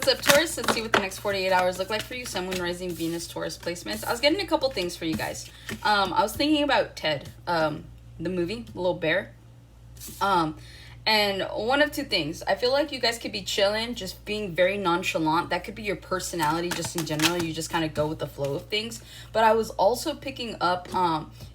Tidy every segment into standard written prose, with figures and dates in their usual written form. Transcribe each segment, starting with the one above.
What's up, Taurus? Let's see what the next 48 hours look like for you. Sun, Moon, Rising, Venus, Taurus placements. I was getting a couple things for you guys. I was thinking about Ted, the movie, the little bear. And one of two things. I feel like you guys could be chilling, just being very nonchalant. That could be your personality just in general. You just kind of go with the flow of things. But I was also picking up,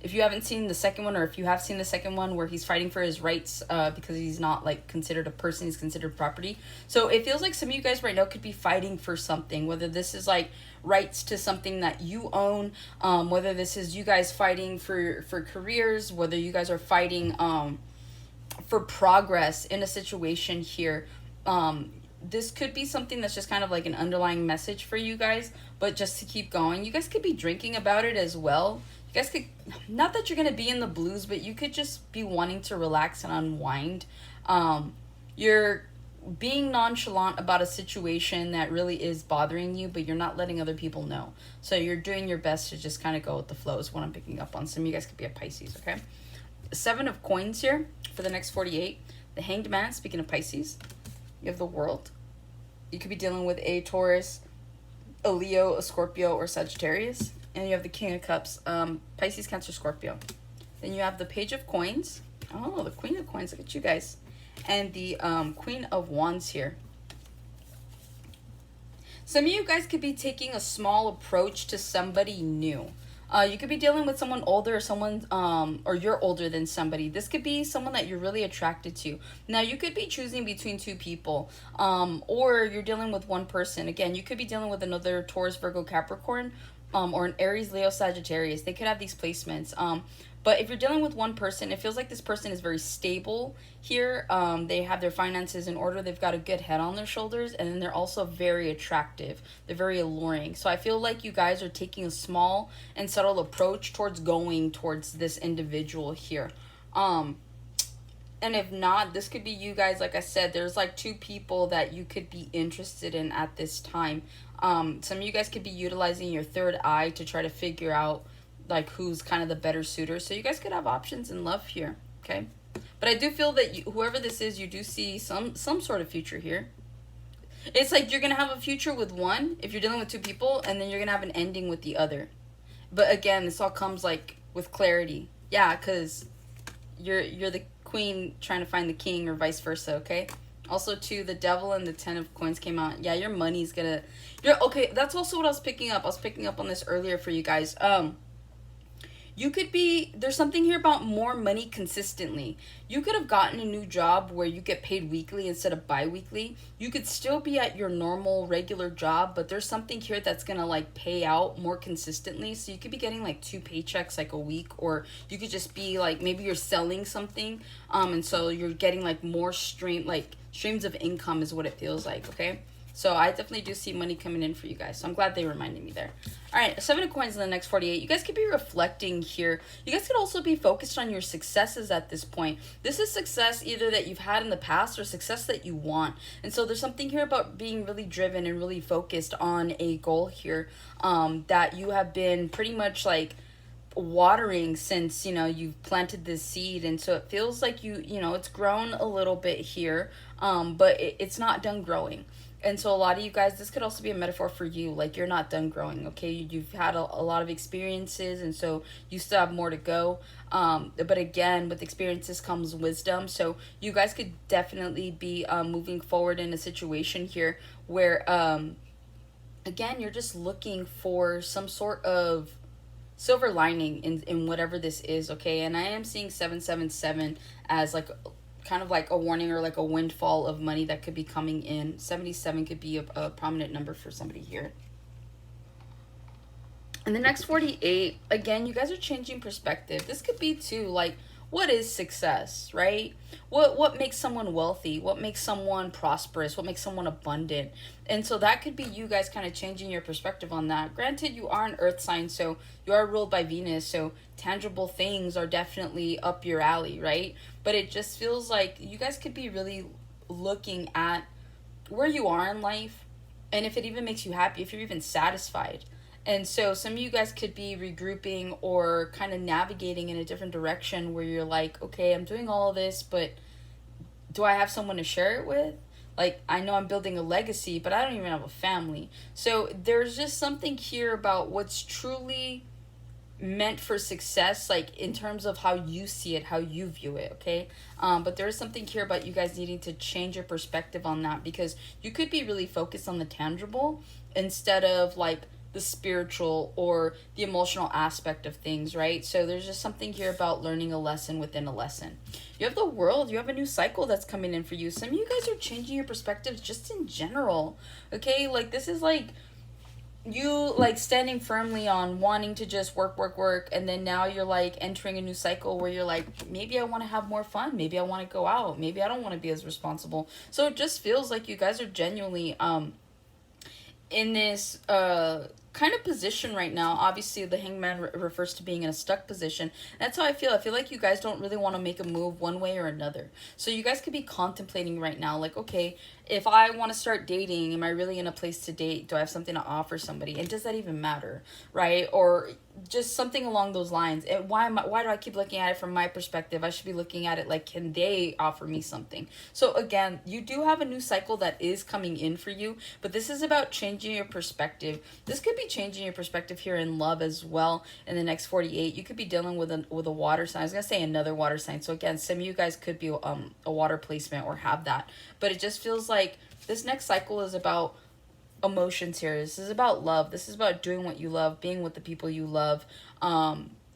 if you haven't seen the second one, or if you have seen the second one, where he's fighting for his rights because he's not like considered a person, he's considered property. So it feels like some of you guys right now could be fighting for something, whether this is like rights to something that you own, whether this is you guys fighting for careers, whether you guys are fighting for progress in a situation here. This could be something that's just kind of like an underlying message for you guys, but just to keep going. You guys could be drinking about it as well. You guys could, not that you're going to be in the blues, but you could just be wanting to relax and unwind. You're being nonchalant about a situation that really is bothering you, but you're not letting other people know. So you're doing your best to just kind of go with the flow is what I'm picking up on. Some of you guys could be a Pisces, okay? 7 of coins here for the next 48. The Hanged Man, speaking of Pisces. You have the World. You could be dealing with a Taurus, a Leo, a Scorpio, or Sagittarius. And you have the King of Cups, Pisces, Cancer, Scorpio. Then you have the Page of Coins. Oh, the Queen of Coins. Look at you guys. And the Queen of Wands here. Some of you guys could be taking a small approach to somebody new. You could be dealing with someone older, or someone, or you're older than somebody. This could be someone that you're really attracted to. Now, you could be choosing between two people, or you're dealing with one person. Again, you could be dealing with another Taurus, Virgo, Capricorn, or an Aries, Leo, Sagittarius. They could have these placements. But if you're dealing with one person, it feels like this person is very stable here. They have their finances in order. They've got a good head on their shoulders. And then they're also very attractive. They're very alluring. So I feel like you guys are taking a small and subtle approach towards going towards this individual here. And if not, this could be you guys. Like I said, there's like two people that you could be interested in at this time. Some of you guys could be utilizing your third eye to try to figure out like who's kind of the better suitor. So you guys could have options in love here, okay? But I do feel that whoever this is, you do see some sort of future here. It's like you're gonna have a future with one if you're dealing with two people, and then you're gonna have an ending with the other. But again, this all comes like with clarity. Yeah, because you're the queen trying to find the king, or vice versa, okay? Also, too, the Devil and the 10 of Coins came out. Yeah, your money's gonna... Okay, that's also what I was picking up. I was picking up on this earlier for you guys. You could be, there's something here about more money consistently. You could have gotten a new job where you get paid weekly instead of bi-weekly. You could still be at your normal, regular job, but there's something here that's going to like pay out more consistently. So you could be getting like 2 paychecks like a week, or you could just be like, maybe you're selling something. And so you're getting like more streams of income is what it feels like, okay? So I definitely do see money coming in for you guys. So I'm glad they reminded me there. All right, 7 of Coins in the next 48. You guys could be reflecting here. You guys could also be focused on your successes at this point. This is success either that you've had in the past or success that you want. And so there's something here about being really driven and really focused on a goal here that you have been pretty much like watering since, you've planted this seed. And so it feels like it's grown a little bit here, but it's not done growing. And so a lot of you guys, this could also be a metaphor for you. Like, you're not done growing, okay? You've had a lot of experiences, and so you still have more to go. But again, with experiences comes wisdom. So you guys could definitely be moving forward in a situation here where, again, you're just looking for some sort of silver lining in whatever this is, okay? And I am seeing 777 as like kind of like a warning or like a windfall of money that could be coming in. 77 could be a prominent number for somebody here. And the next 48, again, you guys are changing perspective. This could be too, like, what is success, right? What makes someone wealthy? What makes someone prosperous? What makes someone abundant? And so that could be you guys kind of changing your perspective on that. Granted, you are an earth sign, so you are ruled by Venus, so tangible things are definitely up your alley, right? But it just feels like you guys could be really looking at where you are in life, and if it even makes you happy, if you're even satisfied. And so some of you guys could be regrouping or kind of navigating in a different direction where you're like, okay, I'm doing all of this, but do I have someone to share it with? Like, I know I'm building a legacy, but I don't even have a family. So there's just something here about what's truly meant for success, like in terms of how you see it, how you view it, okay? But there is something here about you guys needing to change your perspective on that, because you could be really focused on the tangible instead of like the spiritual or the emotional aspect of things, right? So there's just something here about learning a lesson within a lesson. You have the world, you have a new cycle that's coming in for you. Some of you guys are changing your perspectives just in general, okay? Like, this is like you like standing firmly on wanting to just work, work, work, and then now you're like entering a new cycle where you're like, maybe I want to have more fun, maybe I want to go out, maybe I don't want to be as responsible. So it just feels like you guys are genuinely in this kind of position right now. Obviously, the hangman refers to being in a stuck position. That's how I feel. I feel like you guys don't really want to make a move one way or another. So you guys could be contemplating right now, like, okay, if I want to start dating, am I really in a place to date? Do I have something to offer somebody? And does that even matter, right? Or just something along those lines. And why do I keep looking at it from my perspective? I should be looking at it like, can they offer me something? So again, you do have a new cycle that is coming in for you, but this is about changing your perspective. This could be changing your perspective here in love as well. In the next 48, you could be dealing with a water sign. I was gonna say another water sign. So again, some of you guys could be a water placement or have that, but it just feels like this next cycle is about emotions here. This is about love. This is about doing what you love, being with the people you love,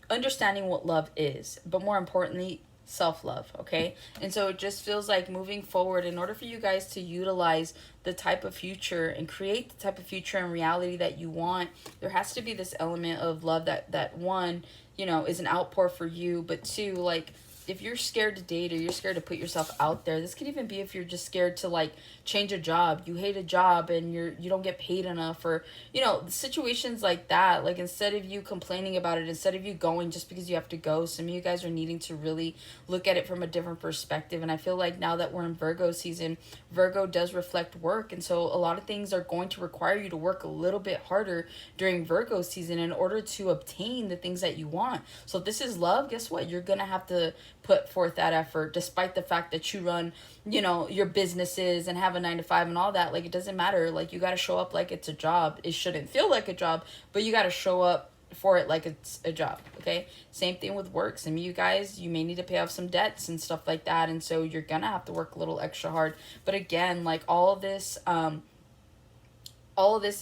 understanding what love is, but more importantly, self-love, okay? And so it just feels like moving forward, in order for you guys to utilize the type of future and create the type of future and reality that you want, there has to be this element of love that one, you know, is an outpour for you, but two, like, if you're scared to date or you're scared to put yourself out there, this could even be if you're just scared to like change a job, you hate a job and you don't get paid enough, or you know, situations like that. Like, instead of you complaining about it, instead of you going just because you have to go, some of you guys are needing to really look at it from a different perspective. And I feel like now that we're in Virgo season, Virgo does reflect work, and so a lot of things are going to require you to work a little bit harder during Virgo season in order to obtain the things that you want. So if this is love, guess what, you're gonna have to put forth that effort, despite the fact that you run, you know, your businesses and have a 9 to 5 and all that. Like, it doesn't matter. Like, you got to show up like it's a job. It shouldn't feel like a job, but you got to show up for it like it's a job. Okay, same thing with work. Some of you guys, you may need to pay off some debts and stuff like that, and so you're gonna have to work a little extra hard. But again, like, all of this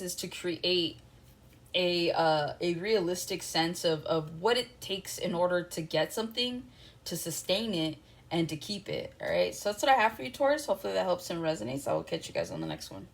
is to create a realistic sense of what it takes in order to get something, to sustain it, and to keep it. All right, so that's what I have for you, Taurus. Hopefully that helps and resonates. I will catch you guys on the next one.